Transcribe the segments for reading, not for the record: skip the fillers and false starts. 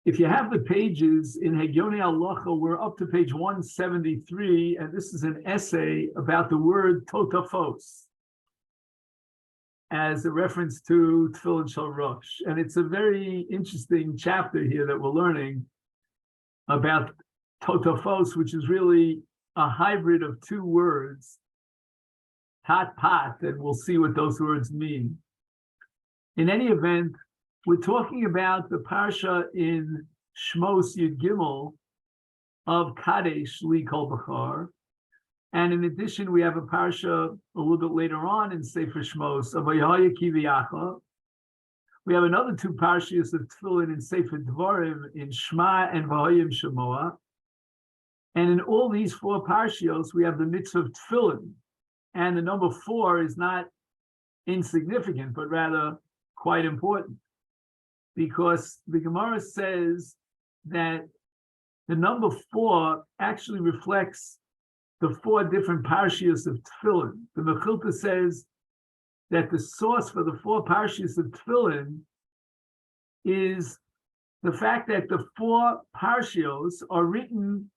If you have the pages in Hegyonei Halacha, we're up to page 173, and this is an essay about the word totafos as a reference to Tefillin Shel Rosh. And it's a very interesting chapter here that we're learning about totafos, which is really a hybrid of two words, tat pat, and we'll see what those words mean. In any event, we're talking about the parsha in Shmos Yud Gimel of Kadesh Li Kol Bachar. And in addition, we have a parsha a little bit later on in Sefer Shmos of Vayahaya Kiviyacha. We have another two parshas of Tefillin in Sefer Dvarim in Shema and Vahayim Shemoah. And in all these four parshios, we have the mitzvah of Tefillin. And the number 4 is not insignificant, but rather quite important, because the Gemara says that the number 4 actually reflects the 4 different parshias of Tefillin. The Mechilta says that the source for the 4 parshias of Tefillin is the fact that the 4 parshios are written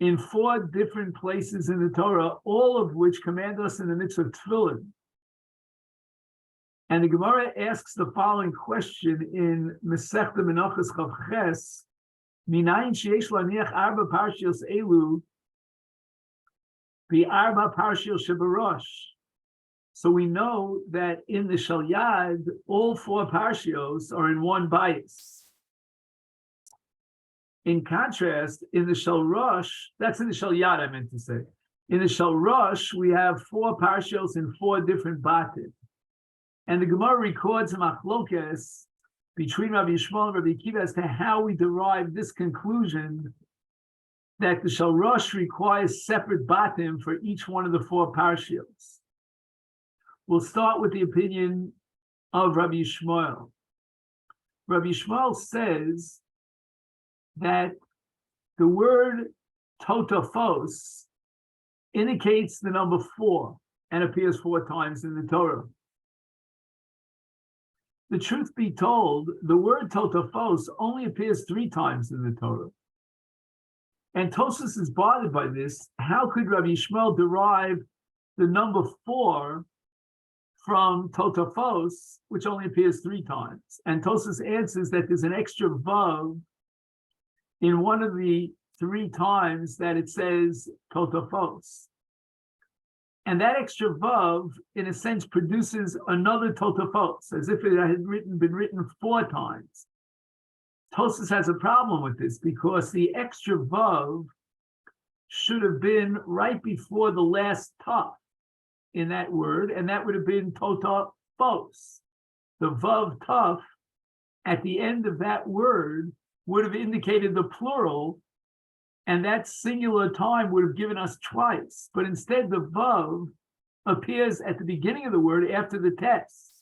in 4 different places in the Torah, all of which command us in the mitzvah of Tefillin. And the Gemara asks the following question in Masechta Menachos Chav Ches: Minayin sheyesh laniach arba parshios elu bi'arba parshios shebarosh. So we know that in the Shalyad, all 4 parshios are in one bias. In contrast, in the Shel Rosh, that's in the Shalyad, I meant to say. In the Shel Rosh, we have 4 parshios in 4 different batim. And the Gemara records a machlokes between Rabbi Yishmael and Rabbi Akiva as to how we derive this conclusion that the Shel Rosh requires separate batim for each one of the 4 parshios. We'll start with the opinion of Rabbi Yishmael. Rabbi Yishmael says that the word totafos indicates the number 4 and appears 4 times in the Torah. The truth be told, the word totafos only appears 3 times in the Torah. And Tosfos is bothered by this. How could Rabbi Yishmael derive the number 4 from totafos, which only appears 3 times? And Tosfos answers that there's an extra vav in one of the 3 times that it says totafos. And that extra vav, in a sense, produces another totafos, as if it had been written 4 times. Tosfos has a problem with this because the extra vav should have been right before the last taf in that word, and that would have been totafos. The vav taf at the end of that word would have indicated the plural, and that singular time would have given us twice. But instead, the vav appears at the beginning of the word after the tes.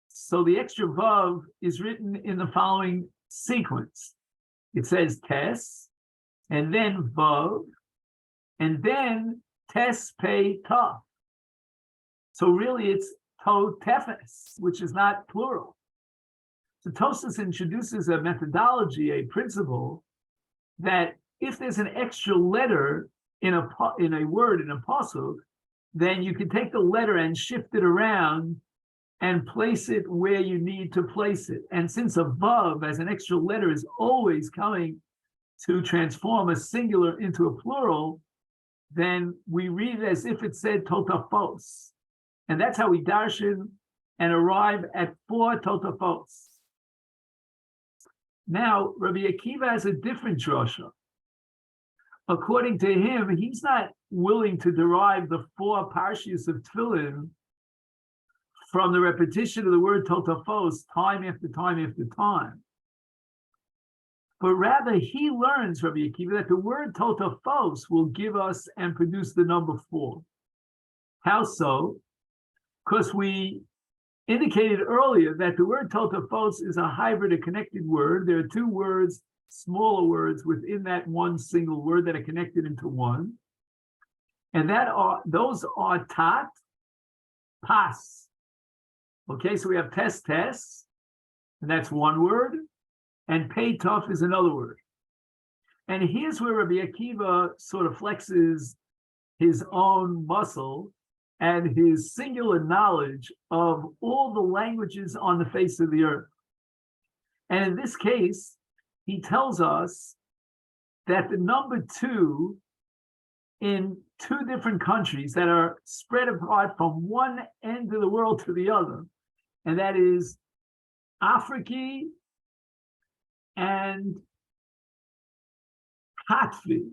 So the extra vav is written in the following sequence. It says tes, and then vav, and then tes pei taf. So really it's to tefes, which is not plural. So Tosfos introduces a methodology, a principle, that if there's an extra letter in a word, in a pasuk, then you can take the letter and shift it around and place it where you need to place it. And since a vav as an extra letter is always coming to transform a singular into a plural, then we read it as if it said totafos. And that's how we darshan and arrive at 4 totafos. Now, Rabbi Akiva has a different drasha. According to him, he's not willing to derive the 4 parshias of Tefillin from the repetition of the word totafos time after time after time. But rather, he learns, Rabbi Akiva, that the word totafos will give us and produce the number 4. How so? Because we indicated earlier that the word totafos is a hybrid, a connected word. There are 2 words, smaller words within that one single word that are connected into one. And those are tat, pas. Okay, so we have tes, and that's one word. and Pei Tov is another word. And here's where Rabbi Akiva sort of flexes his own muscle and his singular knowledge of all the languages on the face of the earth. And in this case, he tells us that the number 2 in 2 different countries that are spread apart from one end of the world to the other, and that is Africa and Hatfi.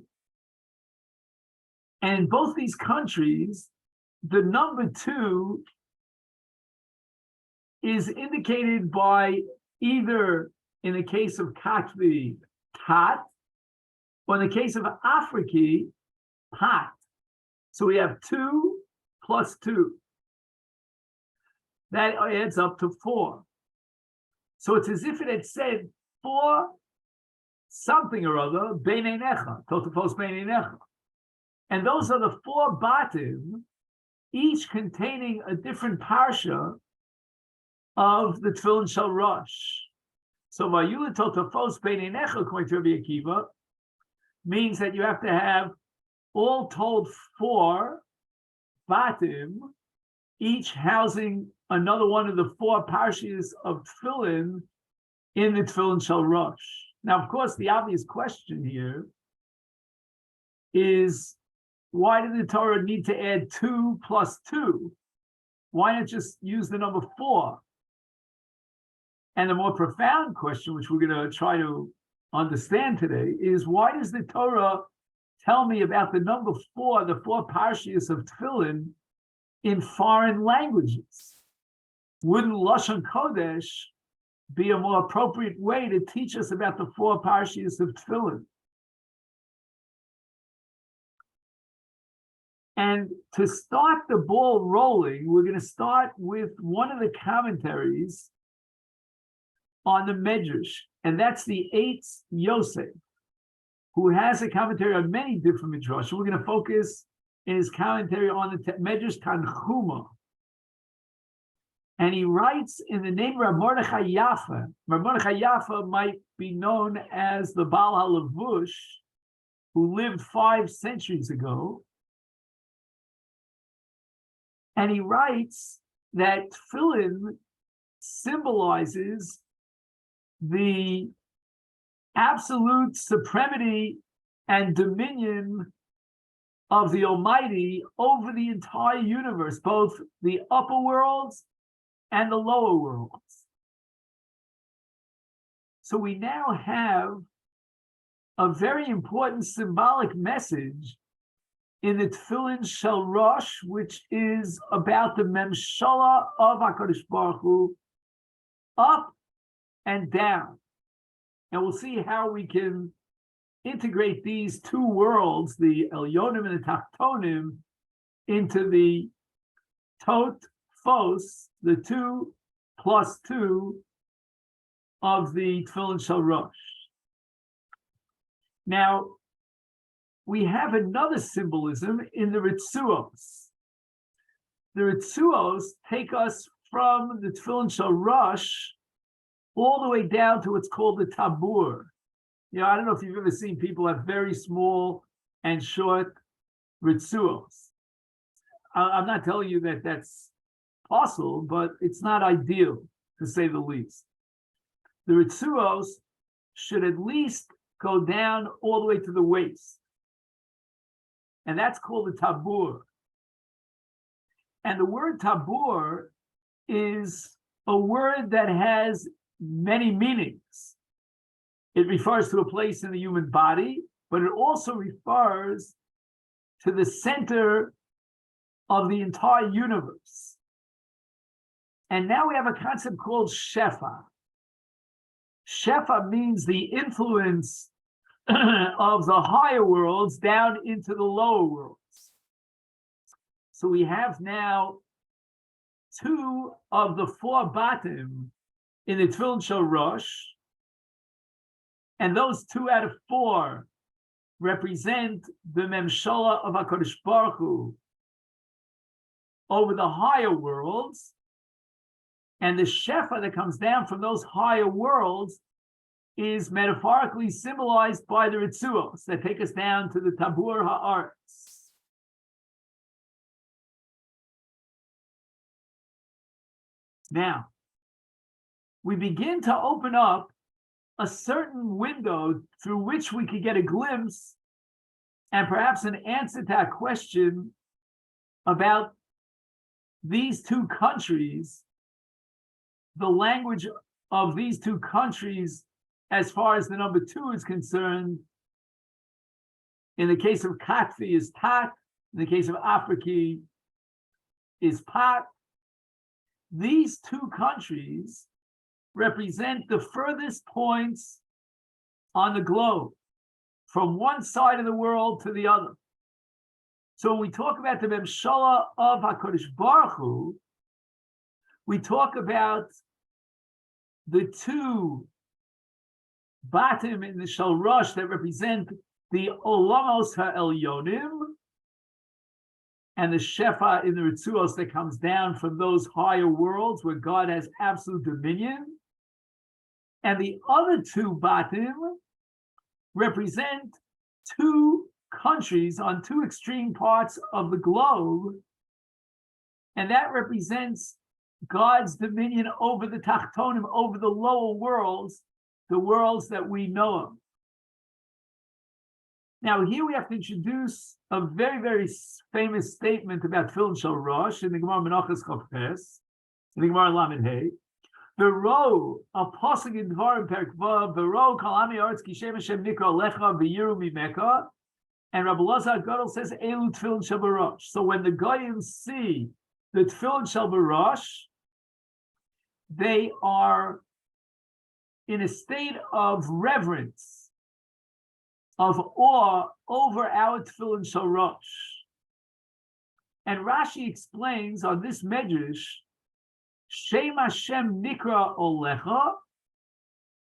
And in both these countries, the number 2 is indicated by either, in the case of Katvi, Tat, or in the case of Afriki, Pat. So we have 2 plus 2. That adds up to 4. So it's as if it had said 4 something or other, Beinenecha, Totafos Beinenecha. And those are the 4 batim, each containing a different parsha of the Tefillin Shel Rosh. So Vayula Totafos Beinenecha, according to Rabbi Akiva, means that you have to have all told 4 batim, each housing another one of the 4 parshas of Tefillin in the Tefillin Shel Rosh. Now, of course, the obvious question here is, why did the Torah need to add 2 plus 2? Why not just use the number 4? And the more profound question, which we're going to try to understand today, is why does the Torah tell me about the number 4, the 4 parshas of Tefillin in foreign languages? Wouldn't Lashon Kodesh be a more appropriate way to teach us about the 4 parshas of Tefillin? And to start the ball rolling, we're going to start with one of the commentaries on the Medrash, and that's the Eitz Yosef, who has a commentary on many different midrash. We're going to focus in his commentary on the Medrash Tanchuma. And he writes in the name of Rav Mordechai Yaffa. Rav Mordechai Yaffa might be known as the Baal HaLavush, who lived 5 centuries ago. And he writes that Tefillin symbolizes the absolute supremacy and dominion of the Almighty over the entire universe, both the upper worlds and the lower worlds. So we now have a very important symbolic message in the Tefillin Shel Rosh, which is about the Memshala of HaKadosh Baruch Hu, up and down. And we'll see how we can integrate these 2 worlds, the Elyonim and the Tachtonim, into the Tot Fos, the 2 plus 2 of the Tefillin Shel Rosh. Now, we have another symbolism in the Ritzuos. The Ritzuos take us from the Tefillin Shel Rosh all the way down to what's called the Tabur. You know, I don't know if you've ever seen people have very small and short Ritzuos. I'm not telling you that that's possible, but it's not ideal, to say the least. The Ritzuos should at least go down all the way to the waist. And that's called the Tabur. And the word Tabur is a word that has many meanings. It refers to a place in the human body, but it also refers to the center of the entire universe. And now we have a concept called Shefa. Shefa means the influence of the higher worlds down into the lower worlds. So we have now 2 of the 4 batim in the Tefillin Shel Rosh, and those 2 out of 4 represent the Memshala of HaKadosh Baruch Hu over the higher worlds, and the Shefa that comes down from those higher worlds is metaphorically symbolized by the Ritzuos that take us down to the Tabur Ha'aretz. Now, we begin to open up a certain window through which we could get a glimpse and perhaps an answer to that question about these two countries, the language of these two countries as far as the number 2 is concerned. In the case of Katfi is Tat, in the case of Afriki is Pat. These two countries represent the furthest points on the globe, from one side of the world to the other. So when we talk about the Memshala of HaKadosh Baruch Hu, we talk about the two Batim in the Shalrosh that represent the Olamos HaElyonim and the Shefa in the Ritzuos that comes down from those higher worlds where God has absolute dominion. And the other two Batim represent two countries on two extreme parts of the globe, and that represents God's dominion over the Tachtonim, over the lower worlds, the worlds that we know of. Now, here we have to introduce a very, very famous statement about Tefillin Shel Rosh in the Gemara Menachos Chofes, in the Gemara Lamed Hey. V'ro, a pasuk in Dvarim Perek Vav, v'ro kol ami haaretz ki shem Hashem nikra lecha v'yiru mimeka. And Rabbi Elazar Gadol says, Elu Tefillin Shel Rosh. So when the Goyim see the Tefillin Shel Rosh, they are in a state of reverence, of awe over our Tefillin Shel Rosh. And Rashi explains on this medrash, Shem Hashem Nikra Olecha,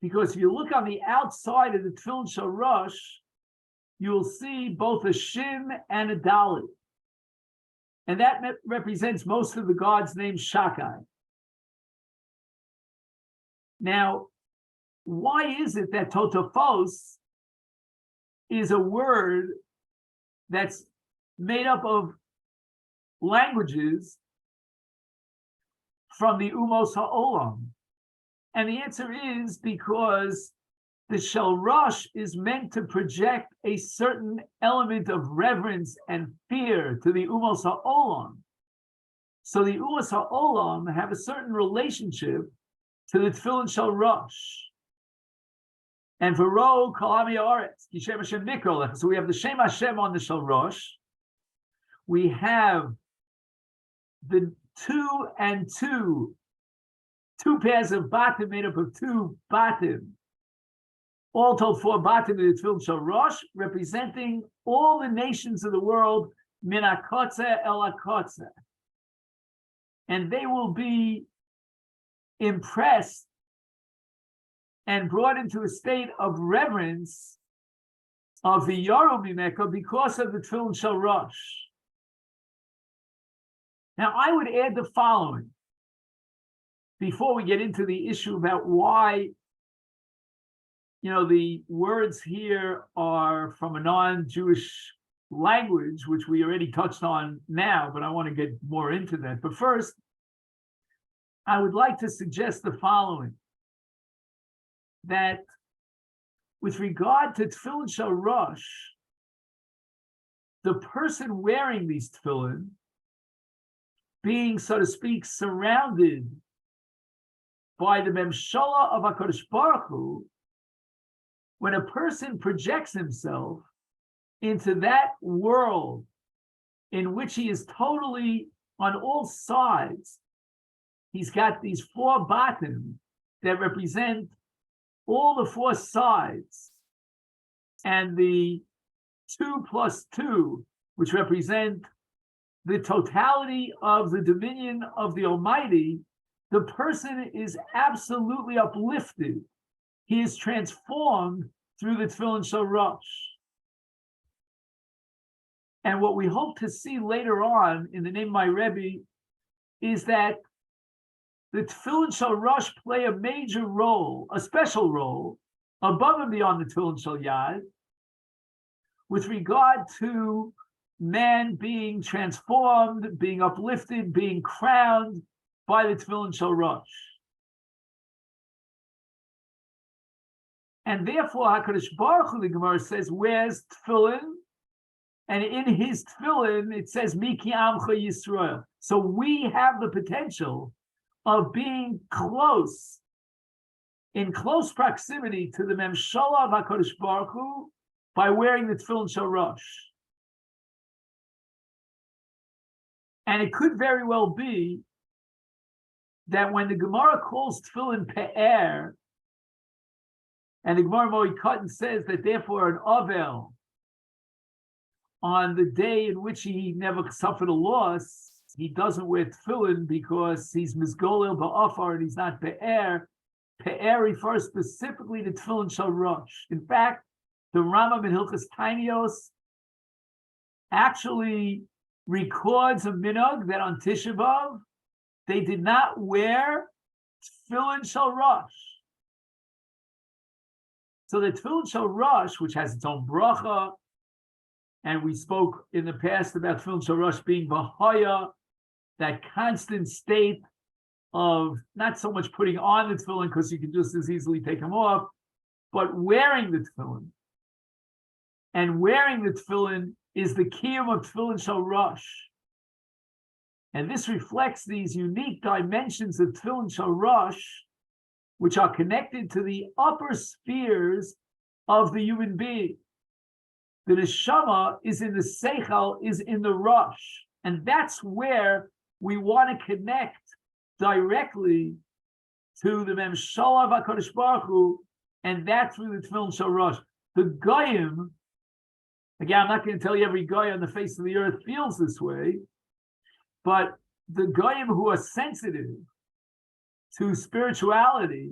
because if you look on the outside of the Tefillin Shel Rosh, you will see both a Shin and a Dalit. And that represents most of the gods named Shakai. Now, why is it that Totafos is a word that's made up of languages from the Umos HaOlam? And the answer is because the Shel Rosh is meant to project a certain element of reverence and fear to the Umos HaOlam. So the Umos HaOlam have a certain relationship to the Tefillin Shel Rosh. And v'ro kol ami haaretz ki shem Hashem nikra lecha. So we have the Shem Hashem on the Shel Rosh. We have the two pairs of batim made up of two batim. All told 4 batim in the Tefillin Shel Rosh, representing all the nations of the world, min hakotze el hakotze. And they will be impressed and brought into a state of reverence of the Yaru Mimeka because of the Tefillin Shel Rosh. Now, I would add the following before we get into the issue about why, the words here are from a non-Jewish language, which we already touched on now, but I want to get more into that. But first, I would like to suggest the following, that with regard to Tefillin Shel Rosh, the person wearing these tefillin, being, so to speak, surrounded by the Memshala of HaKadosh Baruch Hu, when a person projects himself into that world in which he is totally on all sides, he's got these 4 batim that represent all the 4 sides, and the 2 plus 2, which represent the totality of the dominion of the Almighty. The person is absolutely uplifted. He is transformed through the Tefillin Shel Rosh. And what we hope to see later on in the name of my Rebbe is that the Tefillin Shel Rosh play a major role, a special role, above and beyond the Tefillin Shel Yad, with regard to man being transformed, being uplifted, being crowned by the Tefillin Shel Rosh. And therefore, HaKadosh Baruch Hu, the Gemara says, wears tefillin, and in his tefillin, it says, Miki Amcha Yisrael. So we have the potential of being close, in close proximity to the Memshala of HaKadosh Baruch Hu by wearing the tefillin Shel Rosh. And it could very well be that when the Gemara calls tefillin pe'er, and the Gemara Moed says that therefore an Avel, on the day in which he never suffered a loss, he doesn't wear tefillin because he's misgolel ba'afar and he's not pe'er. Pe'er refers specifically to tefillin Shel Rosh. In fact, the Rambam in Hilchos Tainios actually records a minhag that on Tisha B'Av they did not wear tefillin Shel Rosh. So the tefillin Shel Rosh, which has its own bracha, and we spoke in the past about tefillin Shel Rosh being Bahaya, that constant state of not so much putting on the tefillin because you can just as easily take them off, but wearing the tefillin. And wearing the tefillin is the kiyum of tefillin Shel Rosh. And this reflects these unique dimensions of tefillin Shel Rosh, which are connected to the upper spheres of the human being. The neshama is in the seichel, is in the rosh, and that's where we want to connect directly to the Memshala of HaKadosh Baruch Hu, and that's through the tefillin Shel Rosh. The goyim, again, I'm not going to tell you every guy on the face of the earth feels this way, but the goyim who are sensitive to spirituality,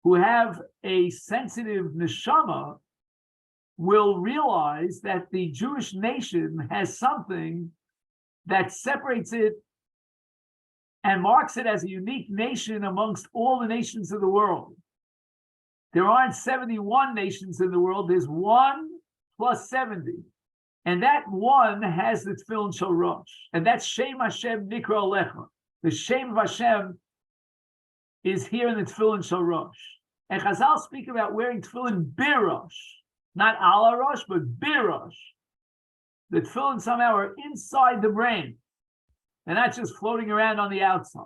who have a sensitive neshama, will realize that the Jewish nation has something that separates it and marks it as a unique nation amongst all the nations of the world. There aren't 71 nations in the world, there's 1 plus 70. And that one has the tefillin Shel Rosh. And that's Shem Hashem Nikra Alecha. The Shem of Hashem is here in the tefillin Shel Rosh. And Chazal speak about wearing tefillin birosh, not ala rosh, but birosh. The tefillin somehow are inside the brain. They're not just floating around on the outside.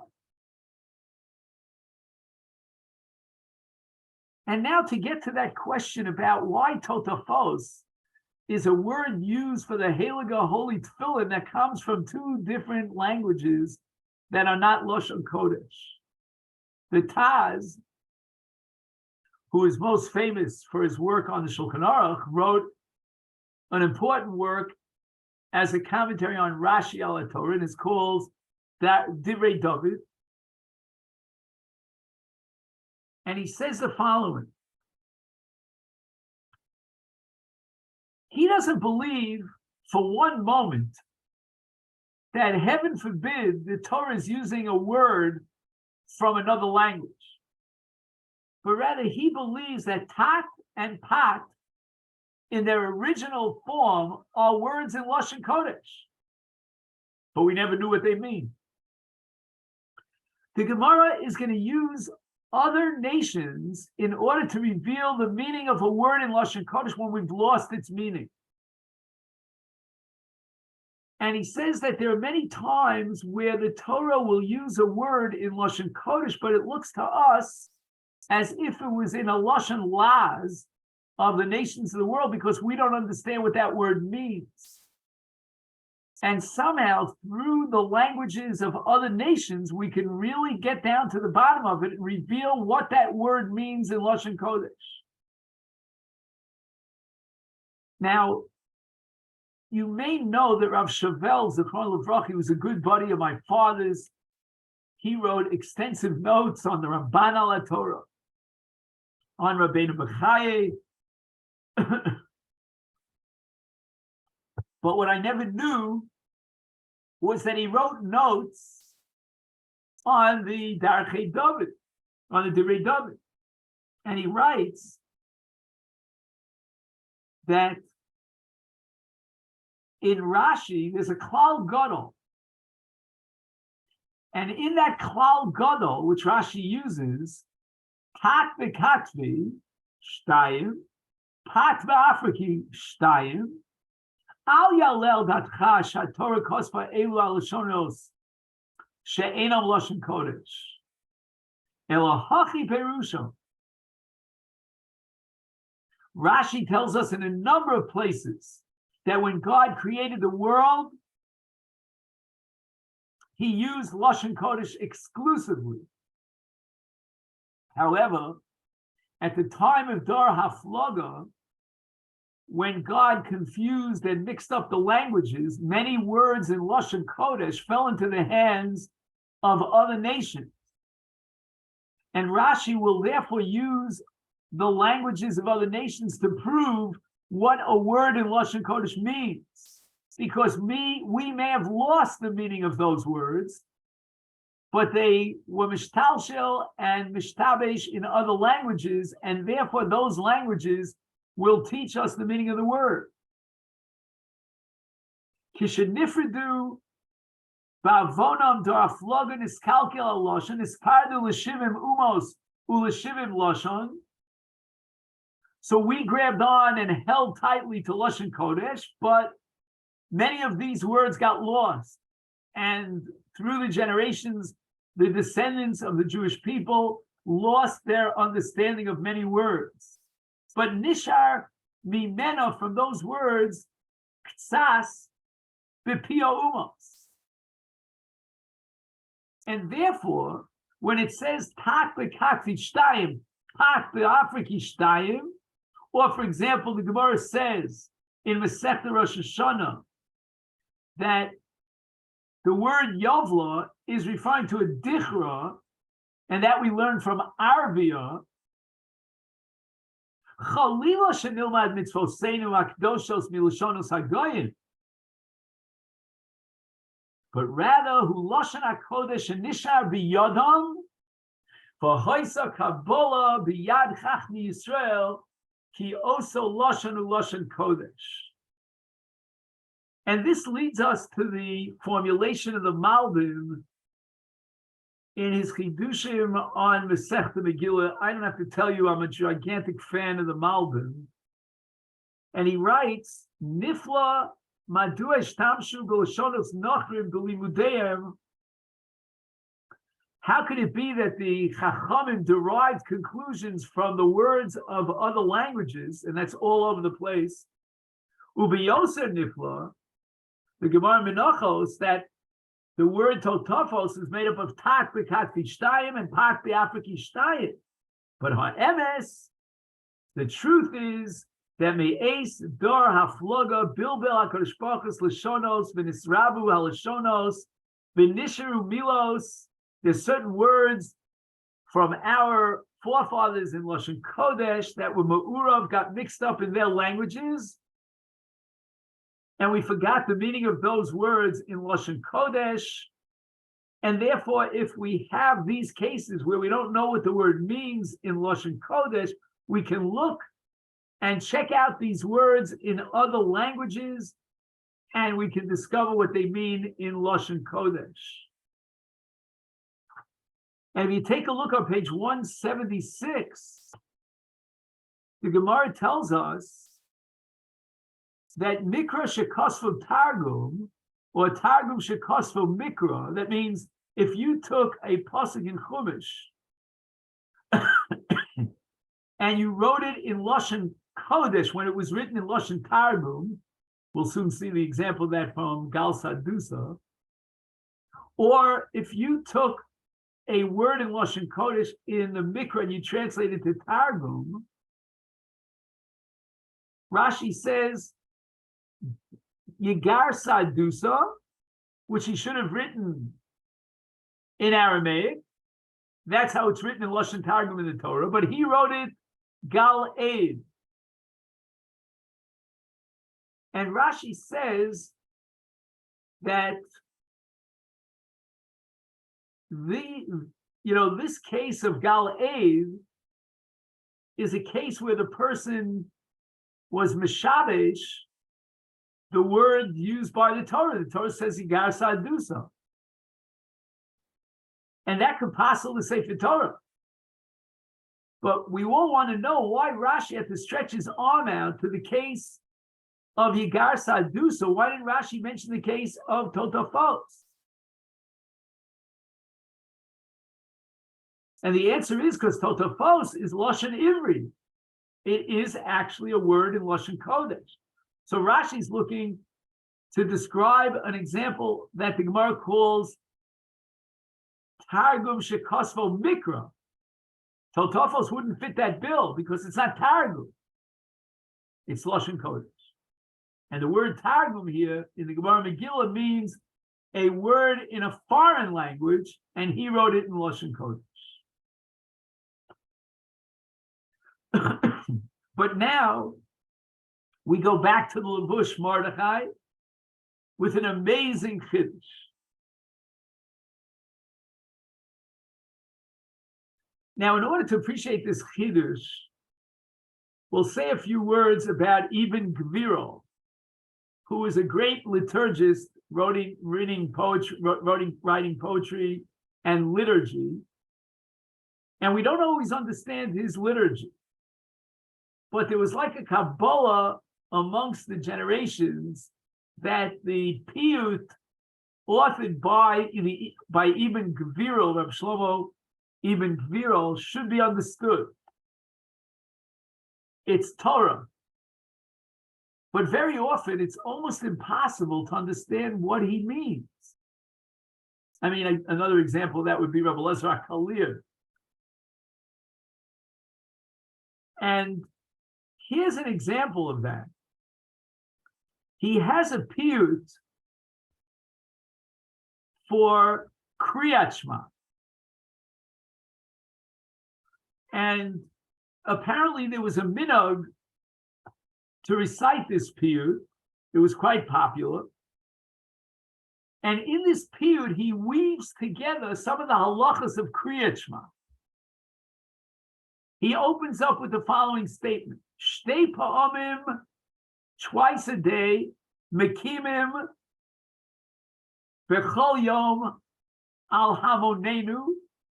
And now to get to that question about why totafos is a word used for the Halacha holy tefillin that comes from 2 different languages that are not Lashon Kodesh. The Taz, who is most famous for his work on the Shulchan Aruch, wrote an important work as a commentary on Rashi al Torah, and it's called Divrei David. And he says the following. He doesn't believe for one moment that, heaven forbid, the Torah is using a word from another language. But rather, he believes that tat and pat, in their original form, are words in Lashon Kodesh. But we never knew what they mean. The Gemara is going to use other nations in order to reveal the meaning of a word in Lashon Kodesh when we've lost its meaning. And he says that there are many times where the Torah will use a word in Lashon Kodesh, but it looks to us as if it was in a Lashon Laz of the nations of the world, because we don't understand what that word means. And somehow, through the languages of other nations, we can really get down to the bottom of it and reveal what that word means in Lashon Kodesh. Now, you may know that Rav Shavel, Zichron Livracha, was a good buddy of my father's. He wrote extensive notes on the Ramban al Torah, on Rabbeinu Bechaye. But what I never knew was that he wrote notes on the Darchei David, on the Divrei David. And he writes that in Rashi there's a klal gadol, and in that klal gadol, which Rashi uses, pat bekatvi shtayim, pat be'afriki shtayim, al yalel datcha shatorah kospa elu al lashonos she'enam lashon kodesh elohachi perushon. Rashi tells us in a number of places that when God created the world, he used Lashon Kodesh exclusively. However, at the time of Dar Haflaga, when God confused and mixed up the languages, many words in Lashon Kodesh fell into the hands of other nations. And Rashi will therefore use the languages of other nations to prove what a word in Lashon Kodesh means. Because we may have lost the meaning of those words, but they were mishtalshel and mishtabesh in other languages, and therefore those languages will teach us the meaning of the word. Kishenifredu ba'avonam daraflogan iskalkel al-lashon ispardu l'shivim umos u'l'shivim lashon. So we grabbed on and held tightly to Lashon Kodesh, but many of these words got lost. And through the generations, the descendants of the Jewish people lost their understanding of many words. But nishar mimena, from those words, ktsas b'pio umos. And therefore, when it says tak b'katvi shtayim, tak b'afriki shtayim, or for example, the Gemara says in Masechta Rosh Hashanah that the word Yovla is referring to a dichra, and that we learn from Arvia. Chalila shenilmad mitzvoseinu akdoshos milashonos hagoyim, but rather hu lashon hakodesh nishar biyadam v'hoisa kabbalah biyad chachmi Yisrael ki also lashon u'lashon kodesh. And this leads us to the formulation of the Malbim in his Chidushim on Masechta Megillah. I don't have to tell you I'm a gigantic fan of the Malbim. And he writes, Nifla madua shtamshu b'lashonos nochrim b'limudeim. How could it be that the Chachamim derived conclusions from the words of other languages, and that's all over the place? Ubiyoser nifla, the Gemara Menachos, that the word totafos is made up of tak b'katvi shtayim and tak b'afriki shtayim. But ha'emes, the truth is that me'es dar hafloga bilbel hakadosh baruch hu l'shonos v'nisrabu ha'lashonos v'nisharu milos. There's certain words from our forefathers in Lashon Kodesh that were Ma'urav, got mixed up in their languages, and we forgot the meaning of those words in Lashon Kodesh. And therefore, if we have these cases where we don't know what the word means in Lashon Kodesh, we can look and check out these words in other languages, and we can discover what they mean in Lashon Kodesh. And if you take a look on page 176, the Gemara tells us that Mikra Shekosvo Targum, or Targum Shekosvo Mikra, that means if you took a pasuk in Chumash and you wrote it in Lashon Kodesh when it was written in Lashon Targum, we'll soon see the example of that from Gal Sadusa, or if you took a word in Lashon Kodesh in the Mikra and you translate it to Targum, Rashi says, Yigar Sadusa, which he should have written in Aramaic. That's how it's written in Lashon Targum in the Torah, but he wrote it Gal Eid. And Rashi says that this case of Gal Eid is a case where the person was Meshabesh, the word used by the Torah. The Torah says Yigar Sadusa. And that could possibly say for Torah. But we all want to know why Rashi had to stretch his arm out to the case of Yigar Sadusa. Why didn't Rashi mention the case of Totafos? And the answer is because Totafos is Lashon Ivri. It is actually a word in Lashon Kodesh. So Rashi's looking to describe an example that the Gemara calls Targum Shekosvo Mikra. Totafos wouldn't fit that bill because it's not Targum. It's Lashon Kodesh. And the word Targum here in the Gemara Megillah means a word in a foreign language, and he wrote it in Lashon Kodesh. But now we go back to the Levush Mordechai with an amazing chiddush. Now, in order to appreciate this chiddush, we'll say a few words about Ibn Gviro, who was a great liturgist, writing poetry and liturgy. And we don't always understand his liturgy. But there was like a Kabbalah amongst the generations that the piyut authored by Ibn Gviro, Reb Shlomo Ibn Gviro, should be understood. It's Torah. But very often it's almost impossible to understand what he means. I mean, another example of that would be Rabbi Elazar Kalir. And here's an example of that. He has a piyut for Kriyat Shema. And apparently there was a minhag to recite this piyut. It was quite popular. And in this piyut, he weaves together some of the halachas of Kriyat Shema. He opens up with the following statement: Shtei pa'amim, twice a day, mekimim, bechol yom, al hamonenu.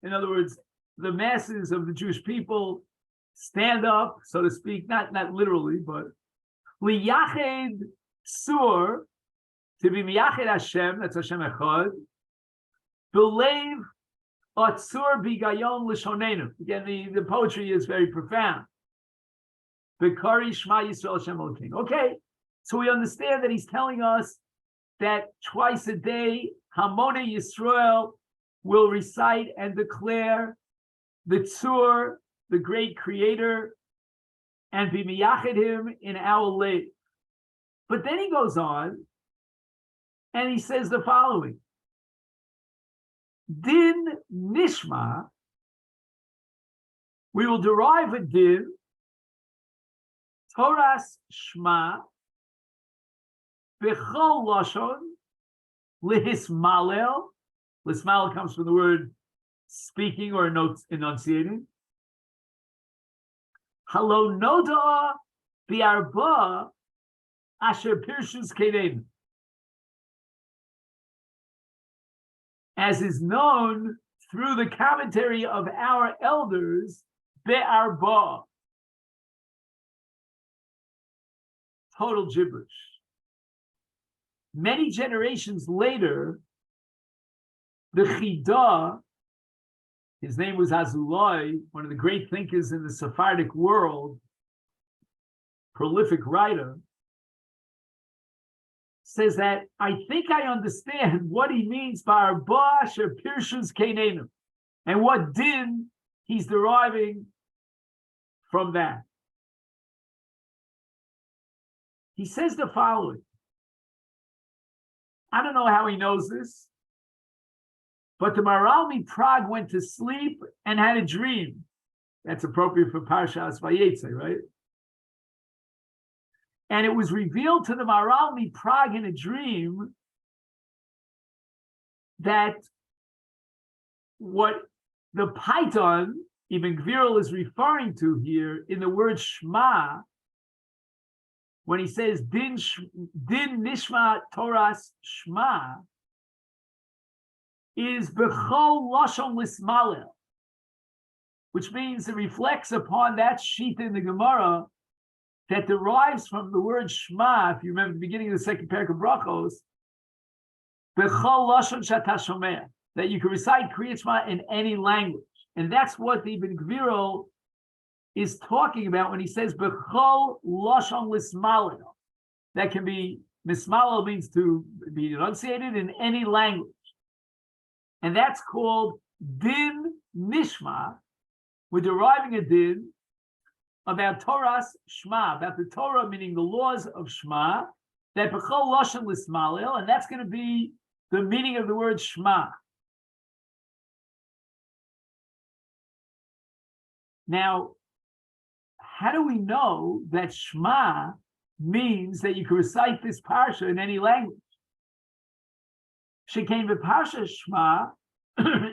In other words, the masses of the Jewish people stand up, so to speak, not literally, but liyached sur, to be miyached Hashem, that's Hashem Echad, belev atzur bigayon l'shonenu. Again, the poetry is very profound. B'kari Shema Yisrael Hashem Elokeinu. Okay, so we understand that he's telling us that twice a day, Hamonei Yisrael will recite and declare the Tzur, the great creator, and be miyached him in our life. But then he goes on and he says the following: Din nishma, we will derive a din, Toras Shema, Bechol Lashon, Lihismalel. Lismalel comes from the word speaking or enunciating. Halo noda bi'arba asher pirshus kedein. As is known through the commentary of our elders, be'arba. Total gibberish. Many generations later, the Chida, his name was Azulai, one of the great thinkers in the Sephardic world, prolific writer, says that I think I understand what he means by Arba Asher Pirshus Keinenu, and what din he's deriving from that. He says the following. I don't know how he knows this, but the Maral Prague went to sleep and had a dream. That's appropriate for Parshas Vayetze, right? And it was revealed to the Maral Prague in a dream that what the Python, Ibn Gvirol, is referring to here in the word Shema when he says din nishma Toras Shma, is bechol lashon lismalel, which means it reflects upon that sheet in the Gemara that derives from the word Shema. If you remember the beginning of the second parak of Brachos, bechol lashon shata shomea, that you can recite Kriyat Shema in any language, and that's what the Ibn Gviro is talking about when he says bechol lashon lismalel. That can be mismalel, means to be enunciated in any language. And that's called din nishma. We're deriving a din about Torah's Shema, about the Torah, meaning the laws of Shema, that b'chol lashon lismalel, and that's going to be the meaning of the word Shema. Now, how do we know that Shema means that you can recite this parsha in any language? Shekain v'parsha Shema,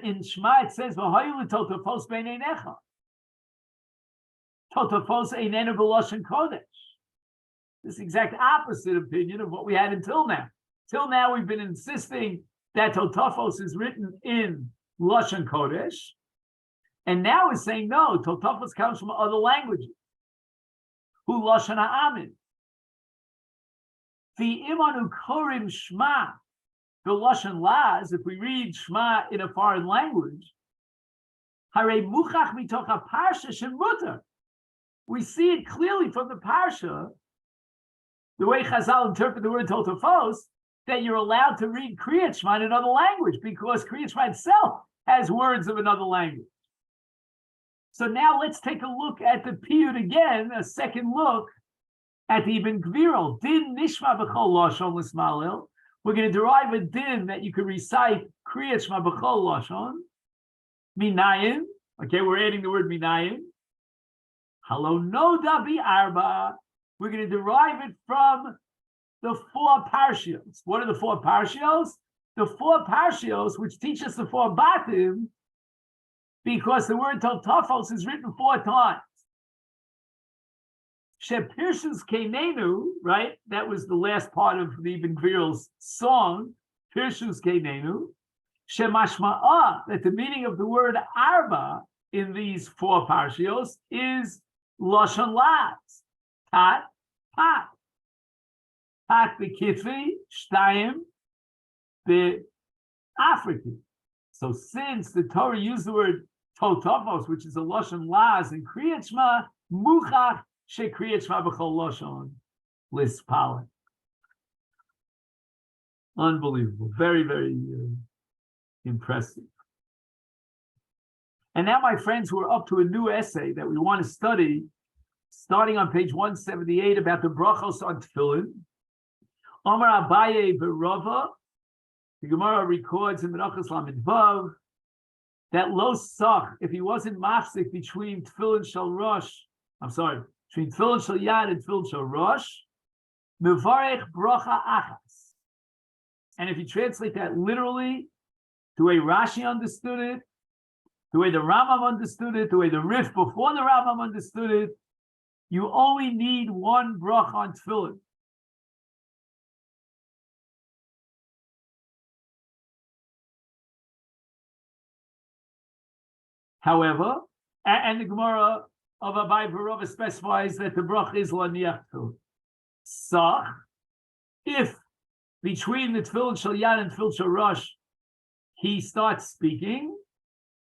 in Shema it says v'hayu l'totafos b'neinecha. Totafos einenu b'lashon kodesh. This exact opposite opinion of what we had until now. Till now we've been insisting that totafos is written in lashon kodesh, and now we're saying no, totafos comes from other languages. Hu lashon ha'amin. V'imanu korim Shema. The lashon laz, if we read Shema in a foreign language, harei muchach mitoch haparsha shemutar. We see it clearly from the parsha, the way Chazal interpret the word totafos, that you're allowed to read Kriyat Shema in another language because Kriyat Shema itself has words of another language. So now let's take a look at the piyut again, a second look at the Ibn Gviro. Din nishma b'chol lashon lismalel. We're going to derive a din that you can recite Kriyat Shema b'chol lashon. Minayin. Okay, we're adding the word minayin. Halo noda bi arba. We're going to derive it from the four parshios. What are the four parshios? The four parshios which teach us the four batim, because the word totafos is written 4 times. Shepirshus Keinenu, right? That was the last part of the Ibn Gviro's song. Pirshus Keinenu. Shemashma'a, that the meaning of the word arba in these 4 parshios is lashon laz. Tat, pat. Pat b'kitvi, shtayim b'afriki. So since the Torah used the word totafos, which is a lashon laz in Kriyat Shema, muchach shekriyat Shema b'chol lashon lispalin. Unbelievable. Very, very impressive. And now, my friends, we're up to a new essay that we want to study, starting on page 178, about the brachos on Tefillin. Amar Abaye Berova, the Gemara records in Menachos Lamed Vav that lo sach, if he wasn't mafsik between Tefillin Shel Rosh, between Tefillin Shel Yad and Tefillin Shel Rosh, mevarech bracha achas. And if you translate that literally, the way Rashi understood it, the way the Rambam understood it, the way the Rif before the Rambam understood it, you only need one bracha on Tefillin. However, and the Gemara of Abai Barova specifies that the bracha is laniach tefillin. Sach, if between the Tefillin Shel Yad and Tefillin Shel Rosh he starts speaking,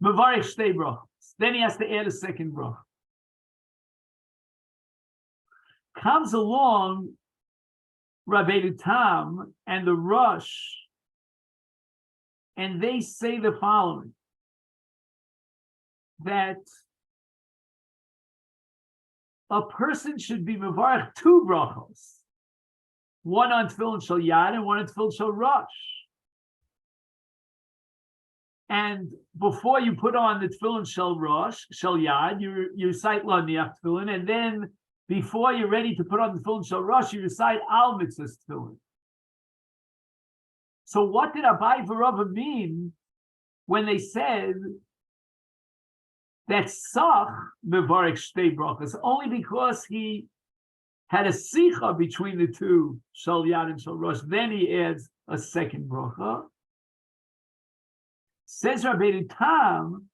mevarich shtei brachos. Then he has to add a second bracha. Comes along Rabbeinu Tam and the Rosh, and they say the following: that a person should be mevarich 2 brachos, one on Tefillin Shel Yad and one on Tefillin Shel Rosh. And before you put on the Tefillin Shel Rosh, Shel Yad, you recite Laniach Tefillin, and then before you're ready to put on the Tefillin Shel Rosh, you recite Al Mitzvah Tefillin. So what did Abai V'Rava mean when they said that Sach mevarich shtei brachos? Only because he had a sicha between the two, shal yad and shal rosh, then he adds a second bracha. Says Rabbeinu Tam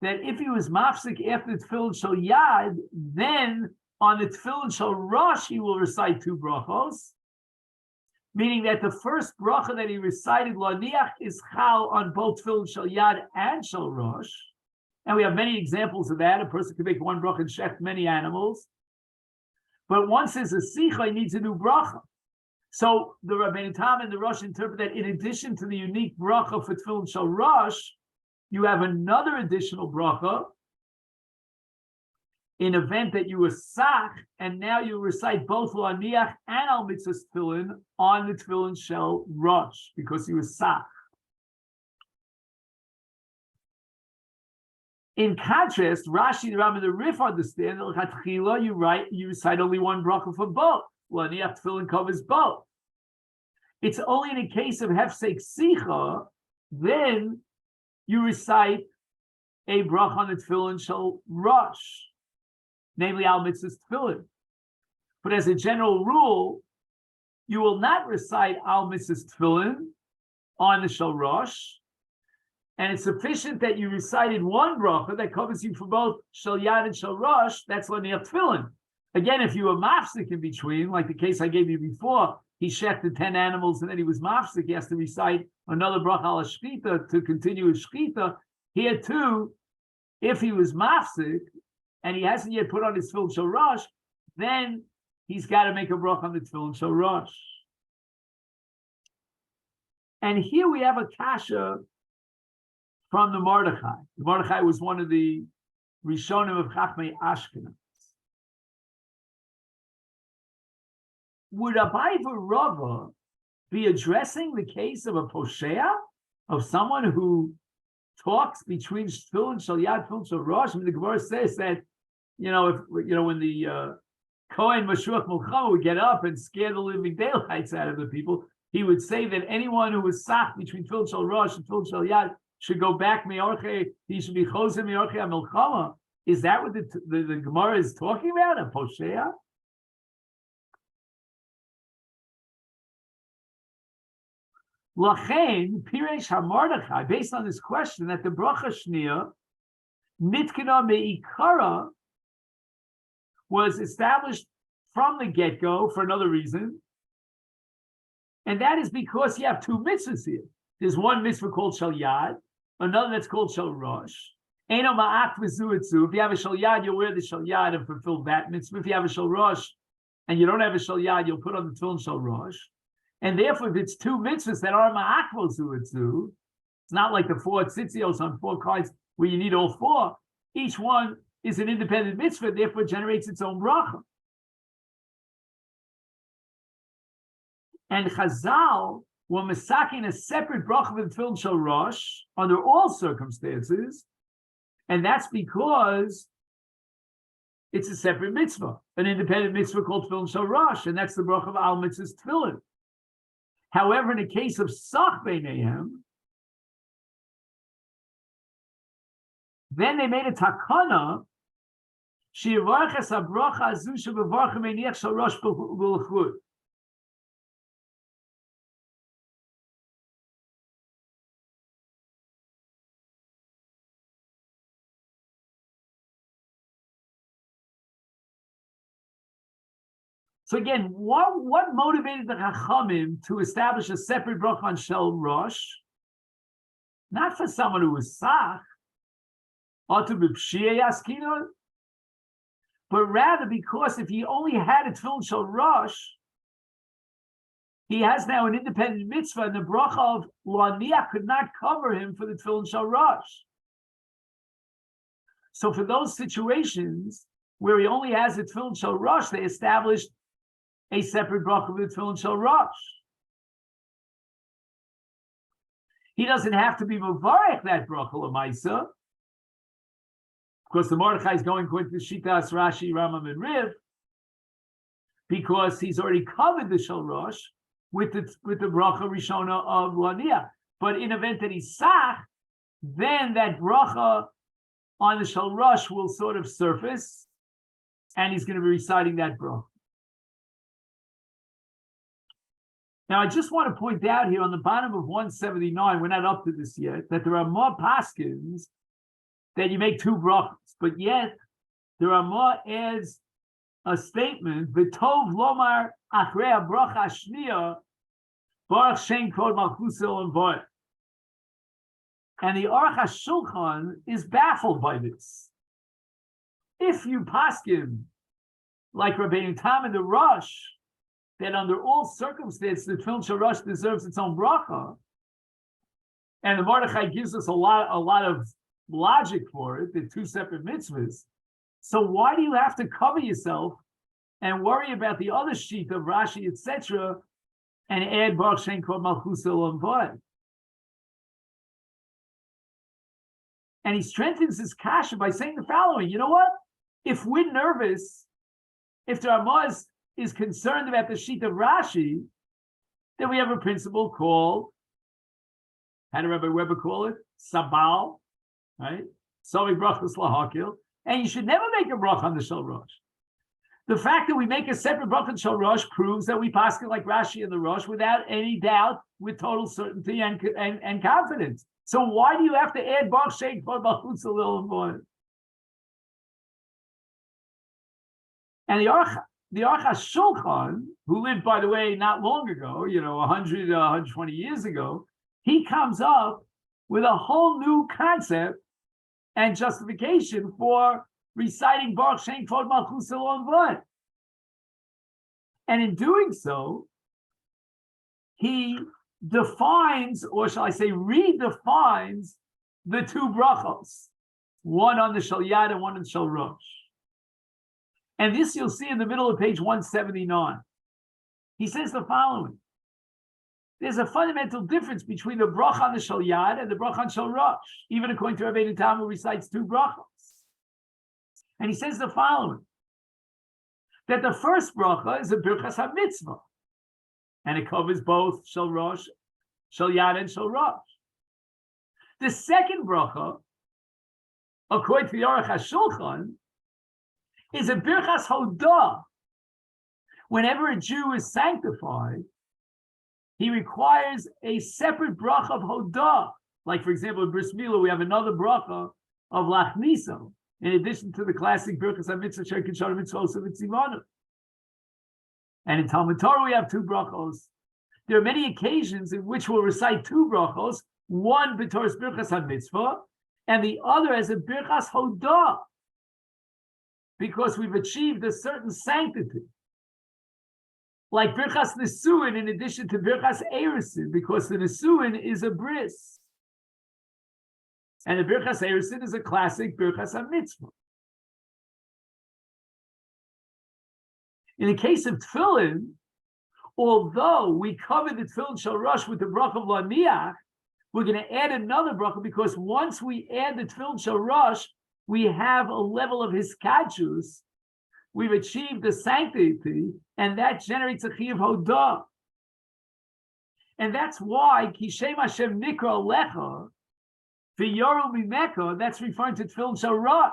that if he was mafsik after the tefillin shal yad, then on the tefillin shal rosh he will recite two brachos, meaning that the first bracha that he recited laniach is chal on both tefillin shal yad and shal rosh, and we have many examples of that. A person can make one bracha and shech many animals, but once there's a sicha, he needs a new bracha. So the Rabbeinu Tam and the Rosh interpret that in addition to the unique bracha for tefillin shal rosh, you have another additional bracha in event that you were sach, and now you recite both laniach and al mitzvah tefillin on the tefillin shel rosh because you were sach. In contrast, Rashi, the Ram, and the Rif understand that you recite only one bracha for both. Laniach tefillin covers both. It's only in a case of hefsek sicha, then you recite a bracha on the tefillin shel rosh, namely al mitzvah tefillin. But as a general rule, you will not recite al mitzvah tefillin on the shel rosh, and it's sufficient that you recited one bracha that covers you for both shel yad and shel rosh. That's laniach tefillin. Again, if you were mafsik in between, like the case I gave you before, he shechted 10 animals and then he was mafsik, he has to recite another bracha al shchita to continue his shchita. Here too, if he was mafsik and he hasn't yet put on his tefillin shel rosh, then he's got to make a bracha on the tefillin shel rosh. And here we have a kasha from the Mordechai. The Mordechai was one of the Rishonim of Chachmei Ashkenaz. Would Abai Rava be addressing the case of a poshea, of someone who talks between tefillin shel yad, tefillin shel rosh? I mean, the Gemara says that, if when the Kohen Mashuach Mulchama would get up and scare the living daylights out of the people, he would say that anyone who was sach between tefillin shel rosh and tefillin shel yad should go back miorche. He should be chosen miorche milchama. Is that what the Gemara is talking about? A poshea? Lachein Piresh HaMordechai, based on this question, that the bracha shnia nitkana meikara was established from the get-go for another reason, and that is because you have two mitzvahs here. There's one mitzvah called shel yad, another that's called shel rosh. Eino ma'at v'zuetzu. If you have a shel yad, you'll wear the shel yad and fulfill that mitzvah. If you have a shel rosh and you don't have a shel yad, you'll put on the tefillin shel rosh. And therefore, if it's two mitzvahs that are ma'akvos zuetzu, it's not like the 4 tzitzios on 4 cards where you need all 4. Each one is an independent mitzvah, therefore generates its own bracha. And Chazal were masaking a separate bracha for the tefillin shel rosh under all circumstances, and that's because it's a separate mitzvah, an independent mitzvah called tefillin shel rosh, and that's the bracha of al mitzvah tefillin. However, in the case of Sach Beineihem, then they made a takana, she'yivarches habracha azu shebevarchem einiach shel rosh b'lchut. So again, what motivated the Chachamim to establish a separate bracha on shel rosh? Not for someone who was sach, or to b'pshia yaskinu, but rather because if he only had a tefillin shel rosh, he has now an independent mitzvah, and the bracha of laniach could not cover him for the tefillin shel rosh. So for those situations where he only has a tefillin shel rosh, they established a separate bracha with tefillin shel rosh. He doesn't have to be mevarech that bracha l'maisa. Of course, the Mordechai is going according to Shitas, Rashi, Rambam, and Riv, because he's already covered the shel rosh with the bracha rishona of laniach. But in event that he's sach, then that bracha on the shel rosh will sort of surface, and he's going to be reciting that bracha. Now, I just want to point out here on the bottom of 179, we're not up to this yet, that there are more paskins that you make two brachas, but yet there are more adds a statement, V'tov lomar achrei bracha shniya, baruch shem kod malchus and void. And the Aruch HaShulchan is baffled by this. If you paskin, like Rabbeinu Tam and the Rosh, that under all circumstances the Tefillin Shel Rosh deserves its own bracha, and the Mordechai gives us a lot of logic for it, the two separate mitzvahs. So why do you have to cover yourself and worry about the other sheet of Rashi, etc., and add Baruch Shem Kod Malchus Olam V'ed? And he strengthens his kasha by saying the following: you know what? If we're nervous, if the Ramaz is concerned about the sheet of Rashi, then we have a principle called, how did Rabbi Weber call it? Sabal, right? Sovi brachas lahakil. And you should never make a bracha on the Shel Rosh. The fact that we make a separate bracha on Shel Rosh proves that we paskin like Rashi and the Rosh without any doubt, with total certainty and confidence. So why do you have to add Baruch Shem Kod Malchus Olam V'ed? And the Aruch HaShulchan, who lived, by the way, not long ago, 100, 120 years ago, he comes up with a whole new concept and justification for reciting Baruch Shem Kod Malchus Olam V'ed. And in doing so, he defines, or shall I say, redefines the two brachos, one on the Shel Yad and one on the Shel Rosh. And this you'll see in the middle of page 179. He says the following: there's a fundamental difference between the bracha on the Shel Yad and the bracha on Shel Rosh, even according to Rabbeinu Tam, who recites two brachos. And he says the following: that the first bracha is a birchas ha-mitzvah, and it covers both Shel Rosh, Shel Yad, and Shel Rosh. The second bracha, according to the Aruch HaShulchan, is a birchas hodah. Whenever a Jew is sanctified, he requires a separate bracha of hodah. Like, for example, in Bris Milah, we have another bracha of lachniso, in addition to the classic birchas ha-mitzvah, shekin shara mitzvos of tzivanu. And in Talmud Torah, we have two brachos. There are many occasions in which we'll recite two brachos, one b'toras birchas ha-mitzvah, and the other as a birchas hodah, because we've achieved a certain sanctity. Like birchas nesuin, in addition to birchas erusin, because the nesuin is a bris. And the birchas erusin is a classic birchas ha-mitzvah. In the case of Tefillin, although we cover the Tefillin Shel Rosh with the bracha of Laniach, we're going to add another bracha, because once we add the Tefillin Shel Rosh, we have a level of hiskadshus. We've achieved the sanctity, and that generates a chiyuv hodah. And that's why Kishem Hashem Nikra Lecha V'Yoru Mimeka, that's referring to Tefillin Shel Rosh,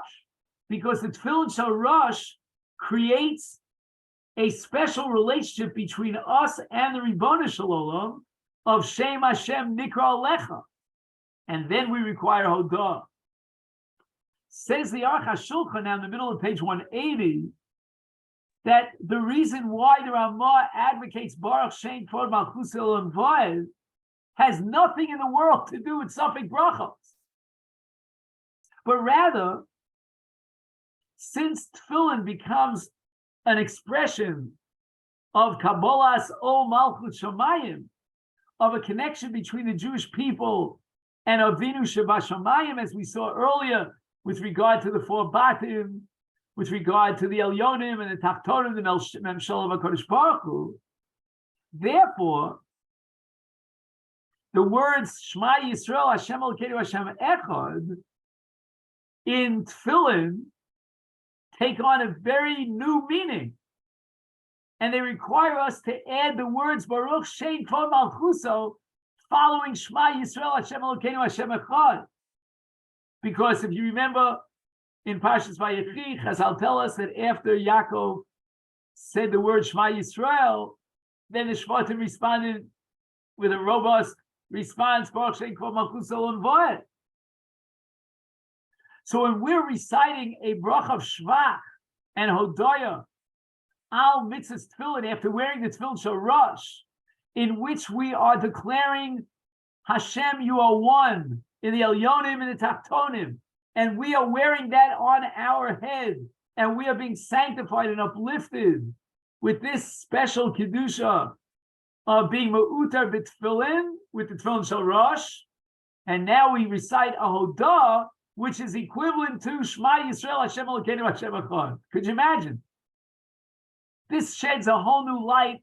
because the Tefillin Shel Rosh creates a special relationship between us and the Ribono Shel Olam of Shem Hashem Nikra Alecha, and then we require Hodah. Says the Aruch HaShulchan now in the middle of page 180 that the reason why the Ramah advocates Baruch Shem Kod Malchus Olam V'ed has nothing in the world to do with Safek Brachos, but rather, since Tefillin becomes an expression of Kabbalas O Malchut Shamayim, of a connection between the Jewish people and Avinu Shebashamayim, as we saw earlier, with regard to the four Batim, with regard to the Elyonim and the Tachtonim, the Memshel of HaKadosh Baruch Hu. Therefore, the words Shema Yisrael Hashem Elokeinu Hashem Echad in Tefillin take on a very new meaning, and they require us to add the words Baruch Shem Kod Malchuso following Shema Yisrael Hashem Elokeinu Hashem Echad. Because if you remember in Parshas Vayechi, Chazal tell us that after Yaakov said the word Shema Yisrael, then the Shvatim responded with a robust response. So when we're reciting a brach of Shvach and Hodaya al mitzvah tefillin after wearing the tefillin shel Rosh, in which we are declaring Hashem, you are one in the Elyonim and the Tachtonim, and we are wearing that on our head, and we are being sanctified and uplifted with this special kedusha of being ma'utar b'tefillin with the tefillin shel Rosh, and now we recite a Hodah, which is equivalent to Shema Yisrael Hashem Elokeinu Hashem Echad. Could you imagine? This sheds a whole new light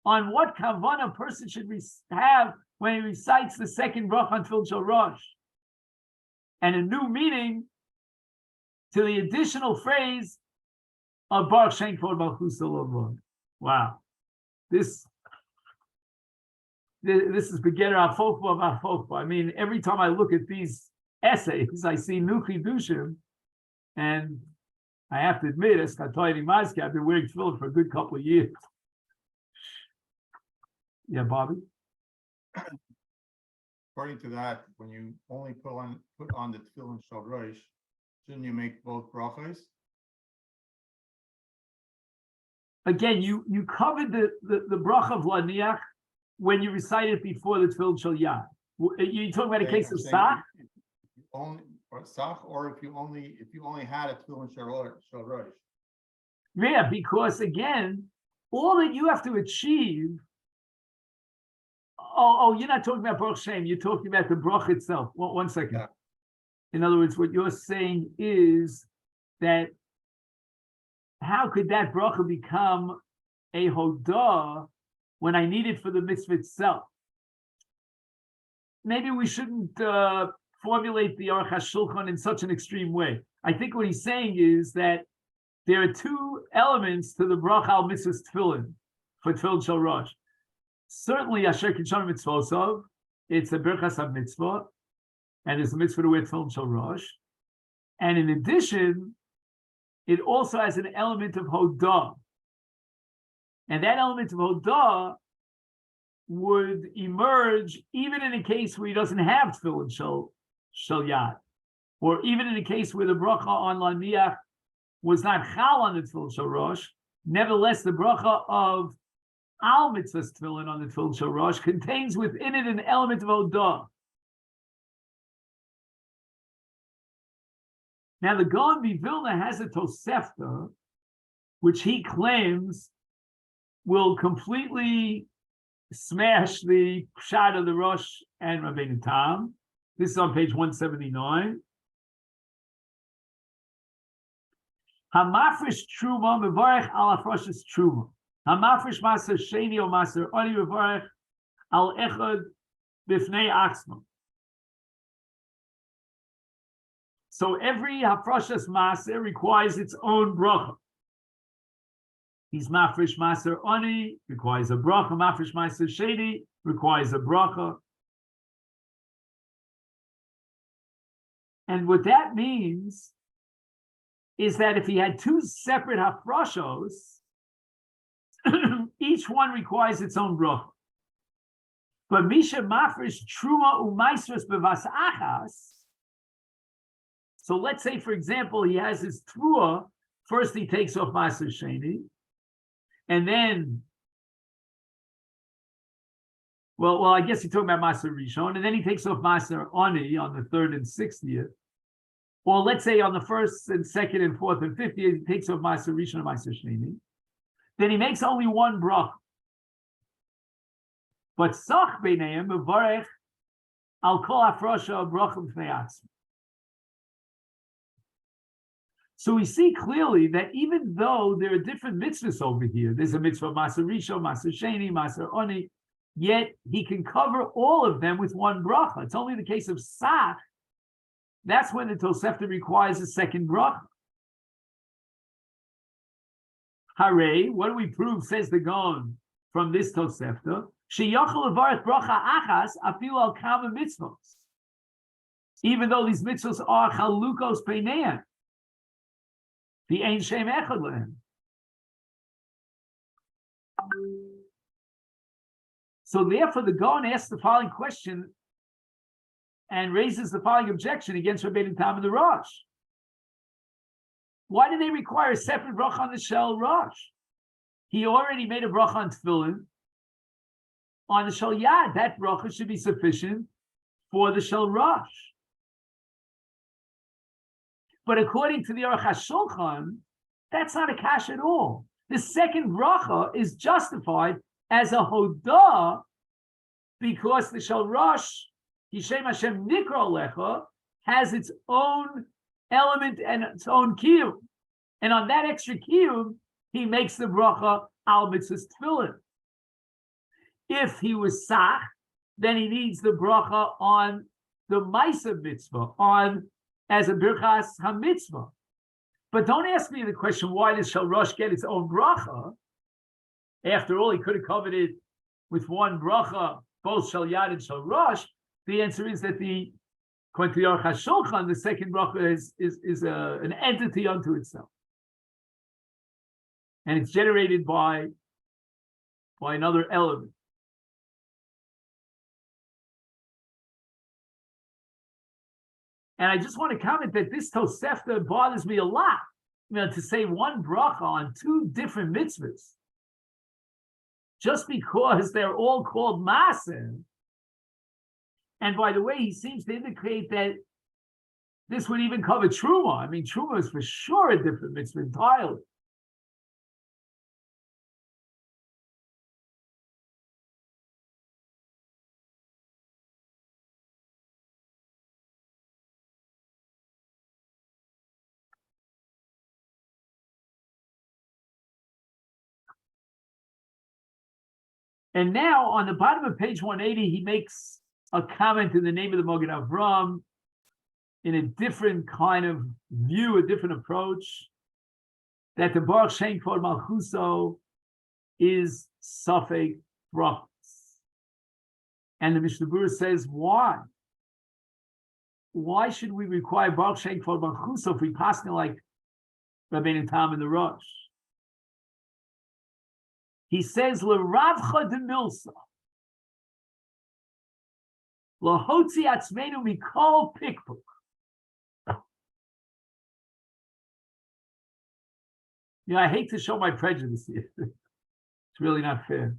on what kavanah a person should have when he recites the second bracha on Tefillin Shel Rosh, and a new meaning to the additional phrase of Baruch Shem Kvod Malchus Olam. Wow, this is beginner afofba. I mean, every time I look at these essays, I see new chidushim, and I have to admit, as Katoyni Mazki, I've been wearing tefillin for a good couple of years. Yeah, Bobby? According to that, when you only put on the tefillin shel Rosh, shouldn't you make both brachos? Again, you covered the bracha of Laniach when you recite it before the tefillin shel Yad. You're talking about a case of Sach? Only or Sach, or if you only had a tefillin shel Rosh. Yeah, because again, all that you have to achieve. Oh, you're not talking about Baruch Shem. You're talking about the bracha itself. One second. Yeah. In other words, what you're saying is that how could that bracha become a hodah when I need it for the mitzvah itself? Maybe we shouldn't formulate the Aruch HaShulchan in such an extreme way. I think what he's saying is that there are two elements to the bracha al mitzvah tefillin for tefillin shel Rosh. Certainly, Asher Kidshanim Mitzvosov, it's a Birchas HaMitzvah, and it's a mitzvah to wear tefillin shel Rosh. And in addition, it also has an element of Hodah. And that element of Hodah would emerge even in a case where he doesn't have tefillin shel Yad, or even in a case where the bracha on Laniach was not chal on the tefillin shel Rosh. Nevertheless, the bracha of Al mitzvah tefillin on the tefillin shel Rosh contains within it an element of Hodah. Now, the Gaon Vilna has a Tosefta, which he claims will completely smash the pshat of the Rosh and Rabbeinu Tam. This is on page 179. Hamafresh truma mevarech al afroshes truma. Hamafresh maser sheni o maser oni mevarech al echad bifnei atzma. So every hafroshes maser requires its own bracha. He's mafresh maser oni, requires a bracha. Mafresh maser sheni requires a bracha. And what that means is that if he had two separate hafrashos, each one requires its own bracha. But misha mafresh truma umaisros bevas achas. So let's say, for example, he has his trua. First, he takes off maser sheni, and then, well, I guess he's talking about maser rishon, and then he takes off maser oni on the third and sixth year. Or let's say on the first and second and fourth and fifth year, he takes off maser rishon and maser sheni. Then he makes only one bracha. But sach beineim mevarech al kol hafrosha bracha b'fnei atzma. So we see clearly that even though there are different mitzvahs over here, there's a mitzvah maser rishon, maser sheni, maser oni, yet he can cover all of them with one bracha. It's only the case of sach. That's when the Tosefta requires a second bracha. Hare, what do we prove, says the Gaon, from this Tosefta? Sheyachol levarech bracha achas afilu al kama mitzvos. Even though these mitzvos are chalukos peineim, the ein shem echad lehem. So therefore, the Gaon asks the following question and raises the following objection against Rabbeinu Tam and the Rosh. Why do they require a separate bracha on the Shel Rosh? He already made a bracha on Tefillin. On the Shel Yad, that bracha should be sufficient for the Shel Rosh. But according to the Aruch HaShulchan, that's not a kash at all. The second bracha is justified as a hodah because the Shel Rosh, Yishem Hashem Nikra Lecha, has its own element and its own kiyum. And on that extra kiyum, he makes the bracha al mitzvahs tefillin. If he was sach, then he needs the bracha on the Maisa mitzvah, on as a birchas hamitzvah. But don't ask me the question, why does Shel Rosh get its own bracha? After all, he could have covered it with one bracha, both Shel Yad and Shel Rosh. The answer is that according to the Aruch HaShulchan, the second bracha is an entity unto itself. And it's generated by another element. And I just want to comment that this Tosefta bothers me a lot. To say one bracha on two different mitzvahs, just because they're all called Maaseh. And by the way, he seems to indicate that this would even cover Truma. I mean, Truma is for sure a different mitzvah entirely. And now on the bottom of page 180, he makes a comment in the name of the Mogen Avram in a different kind of view, a different approach, that the Baruch Shem Kvod Malchuso is Safek Brachos. And the Mishnah Berurah says, why? Why should we require Baruch Shem Kvod Malchuso if we pass like Rabbeinu Tam and the Rosh? He says, "L'ravcha de milsa, lahotzi atzmeinu mikol pikpuk." I hate to show my prejudice here. It's really not fair.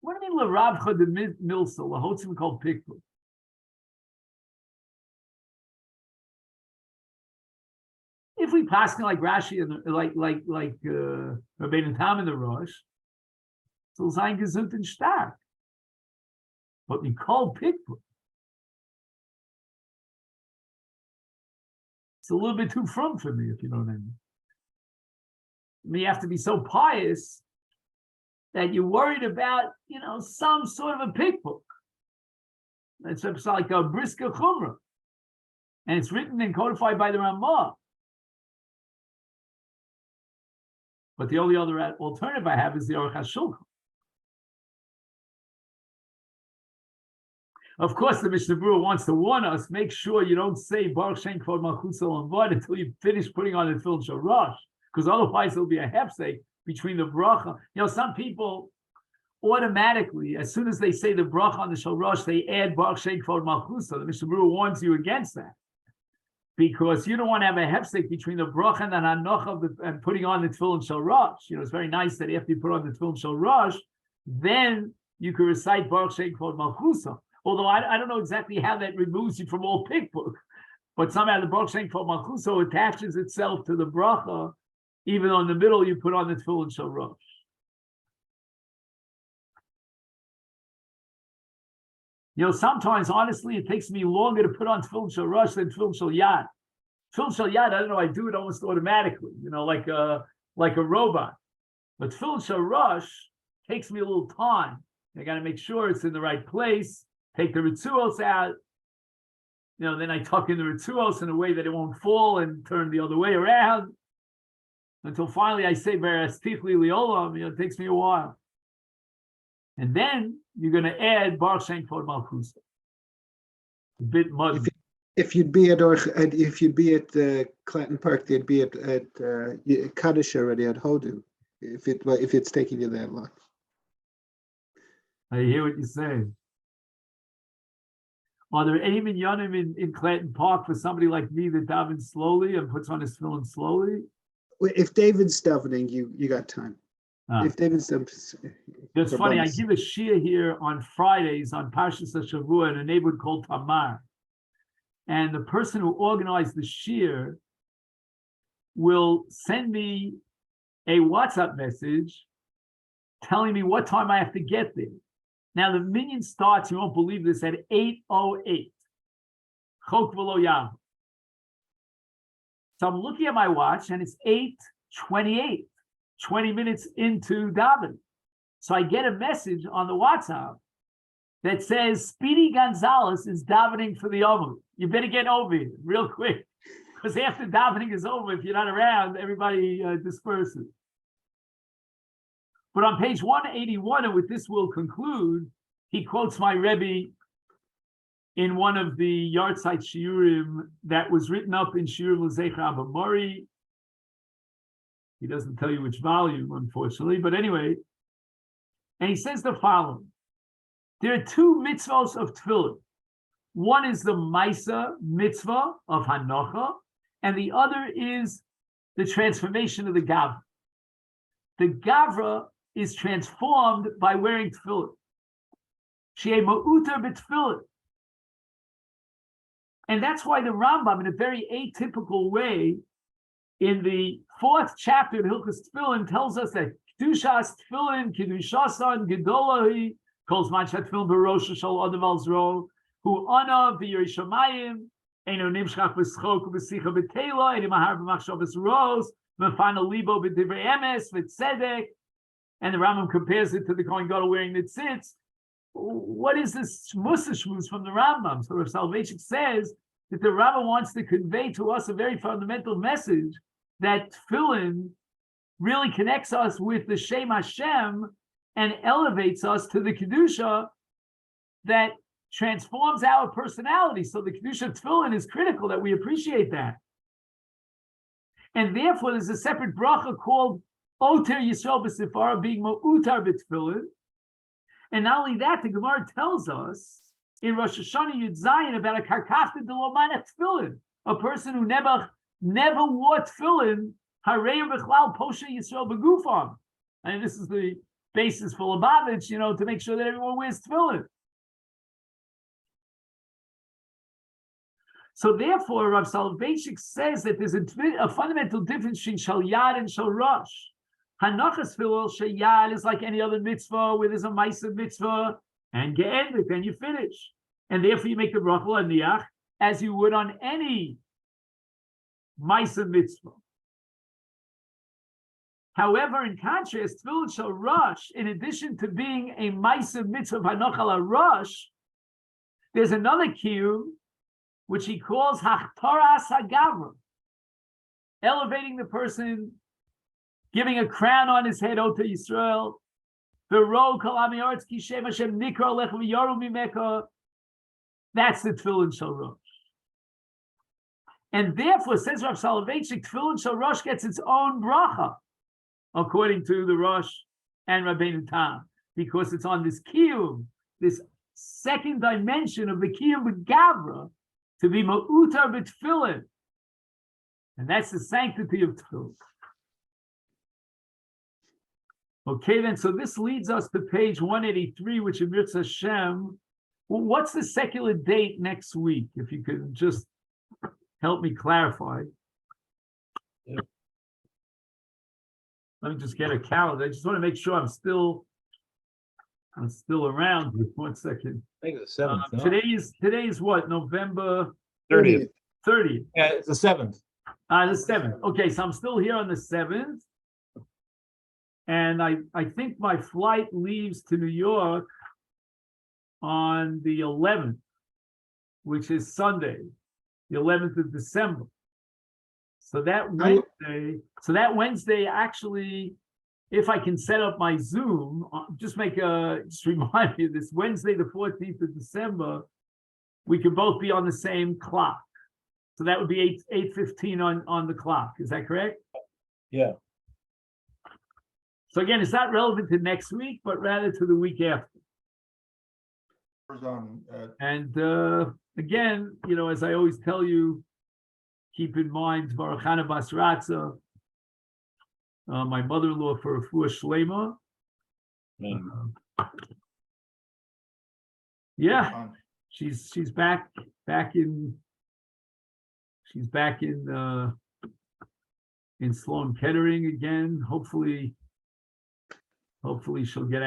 What do you mean, l'ravcha de milsa, lahotzi mikol pikpuk? If we pass like Rashi and like Rabbeinu Tam and the Rosh, so sein gesund and stark. But we call pikpuk. It's a little bit too frum for me, if you know what I mean. You have to be so pious that you're worried about, some sort of a pikpuk. It's like a brisker chumrah, and it's written and codified by the Ramah. But the only other alternative I have is the Aruch HaShulchan. Of course, the Mishnah Berurah wants to warn us, make sure you don't say Baruch Shem Kvod Malchuso and Vod until you finish putting on the Tefillin Shel Rosh, because otherwise there'll be a hefsek between the bracha. Some people automatically, as soon as they say the bracha on the Shel Rosh, they add Baruch Shem Kvod Malchuso. The Mishnah Berurah warns you against that, because you don't want to have a hefsek between the bracha and the hanocha and putting on the Tefillin Shel Rosh. It's very nice that after you put on the Tefillin Shel Rosh, then you can recite Baruch Shem Kvod Malchuso. Although I don't know exactly how that removes you from all pikpuk, but somehow the Baruch Shem Kvod Malchuso attaches itself to the bracha, even though in the middle you put on the Tefillin Shel Rosh. Sometimes, honestly, it takes me longer to put on Tefillin Shel Rosh than Tefillin Shel Yad. Tefillin Shel Yad, I don't know, I do it almost automatically, like a robot. But Tefillin Shel Rosh takes me a little time. I got to make sure it's in the right place, take the ritzuos out, then I tuck in the ritzuos in a way that it won't fall and turn the other way around, until finally I say, Beres Tichli Liolam, it takes me a while. And then you're going to add Baruch Shem Kvod Malchuso. A bit muddy. If you'd be at Clanton Park, they'd be at Kaddish already at Hodu. If it's taking you that long. I hear what you're saying. Are there any minyanim in Clanton Park for somebody like me that davens slowly and puts on his tefillin slowly? If David's davening, you got time. If David's davening, it's funny. I give a shir here on Fridays on Parshas HaShavua in a neighborhood called Tamar, and the person who organized the shir will send me a WhatsApp message telling me what time I have to get there. Now the minyan starts, you won't believe this, at 8:08. Chok v'lo yav. So I'm looking at my watch and it's 8:28, 20 minutes into davening. So I get a message on the WhatsApp that says Speedy Gonzalez is davening for the Omer. You better get over here real quick, because after davening is over, if you're not around, everybody disperses. But on page 181, and with this we'll conclude, he quotes my Rebbe in one of the yahrzeit shiurim that was written up in Shiur L'Zecher Abba Mori. He doesn't tell you which volume, unfortunately, but anyway. And he says the following. There are two mitzvahs of tefillin. One is the Maisa mitzvah of Hanocha, and the other is the transformation of the Gavra. The Gavra is transformed by wearing tefillin. Shei ma'utar b'tefillin. And that's why the Rambam, in a very atypical way, in the 4th chapter of Hilchos Tefillin, tells us that Kedushas Tefillin, Kedushasan, Gedolahi, Kol Zman Shatefillin B'Rosh Shal Adam Al Zro, Hu Ana V'Yirei Shamayim, Eino Nimshchach B'Schok B'Sicha B'Teila, Eino Mahar B'Machshavas Ros, Mefana Libo B'Divrei Emes, V'Tzedek, and the Rambam compares it to the Kohen Gadol wearing the tzitz. What is this Musa Shmuz from the Rambam? So Rav Soloveitchik says that the Rambam wants to convey to us a very fundamental message that tefillin really connects us with the Shem Hashem and elevates us to the Kedusha that transforms our personality. So the Kedusha of tefillin is critical, that we appreciate that. And therefore there's a separate bracha called Oter Yisrael B'Sifara, being Ma'utar B'Tefillin. And not only that, the Gemara tells us in Rosh Hashanah Yud Zayin about a karkafta de lo manach tefillin, a person who never wore tefillin, harei b'chlal posha Yisrael b'gufam. And this is the basis for Lubavitch, to make sure that everyone wears tefillin. So therefore, Rav Soloveitchik says that there's a fundamental difference between shal yad and shal rosh. Hanachas tefillin shal yad is like any other mitzvah where there's a ma'aseh mitzvah and ge'endik, and you finish. And therefore you make the bracha l'niach as you would on any ma'aseh mitzvah. However, in contrast, tefillin shal rosh, in addition to being a ma'aseh mitzvah of hanocha l'rosh, there's another kiyum which he calls hachtaras hagavra, elevating the person, giving a crown on his head, Ota Yisrael. That's the tefillin shel rosh. And therefore, says Rav Soloveitchik, tefillin shel rosh gets its own bracha, according to the Rosh and Rabbeinu Tam, because it's on this kiyum, this second dimension of the kiyum with Gavra, to be ma'utar b'tefillin. And that's the sanctity of tefillin. Okay, then, so this leads us to page 183, which in Mirz Hashem, well, what's the secular date next week? If you could just help me clarify. Yeah. Let me just get a calendar. I just want to make sure I'm still around. 1 second. I think it's the 7th. Today is what? November 30th. 30th. Yeah, it's the 7th. The 7th. Okay, so I'm still here on the 7th. And I think my flight leaves to New York on the 11th, which is Sunday, the 11th of December. So that Wednesday, actually, if I can set up my Zoom, just remind you, this Wednesday, the 14th of December, we could both be on the same clock. So that would be 8:15 on the clock. Is that correct? Yeah. So again, it's not relevant to next week, but rather to the week after. on, And again, as I always tell you, keep in mind Baruch Hana Bas Ratza, my mother-in-law for Refuah Shlema. Yeah, on she's back in Sloan Kettering again. Hopefully she'll get out